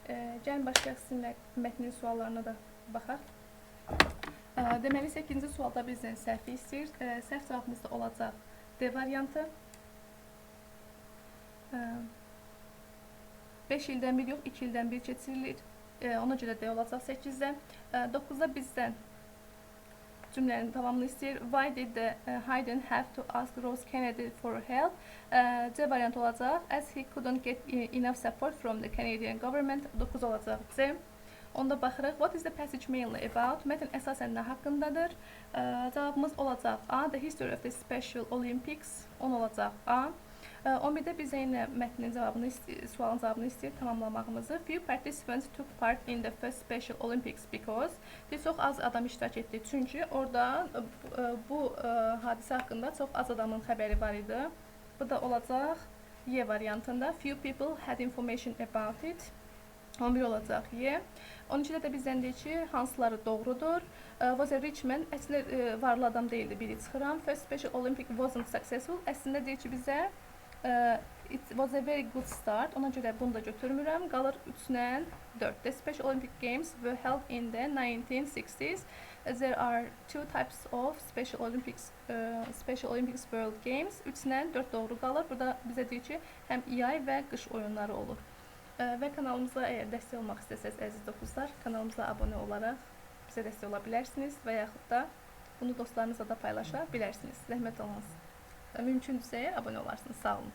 Gəlin başqa mətnin suallarına da baxaq. Deməli, 8-ci sualda bizdən səhvi istəyir. Səhv cavabımız da olacaq D variantı. 5 ildən bir yox, 2 ildən bir keçirilir. Ona görə D olacaq 8-dən. 9-da bizdən cümlənin tamamını istəyir. Why did Hayden have to ask Rose Kennedy for help? C variantı olacaq. As he couldn't get enough support from the Canadian government. 9 olacaq C. Onda baxırıq. What is the passage mainly about? Mətn əsasən nə haqqındadır? Cavabımız olacaq A. The history of the Special Olympics. 10 olacaq A. 11-də bizə yenə mətnin cavabını sualın cavabını istəyir tamamlamağımızı. Few participants took part in the first Special Olympics because çox az adam iştirak etdi. Çünki orada bu hadisə haqqında çox az adamın xəbəri var idi. Bu da olacaq Y variantında. Few people had information about it. 11 olacaq Y. 12-də də bizdən deyir ki, hansıları doğrudur. Was a rich man, əslində varlı adam deyildi, biri çıxıram. First Special Olympic wasn't successful. Əslində deyir ki, bizə it was a very good start. Ona görə bunu da götürmürəm. Qalır 3-lə 4. The Special Olympic Games were held in the 1960s. There are two types of Special Olympics World Games. 3-lə 4 doğru qalır. Burada bizə deyir ki, həm yay və qış oyunları olur. Və kanalımıza əgər dəstək olmaq istəsəz, əziz dostlar, kanalımıza abunə olaraq bizə dəstək ola bilərsiniz və yaxud da bunu dostlarınızla da paylaşa bilərsiniz. Zəhmət olmaz. Mümkündürsə abunə olarsınız. Sağ olun.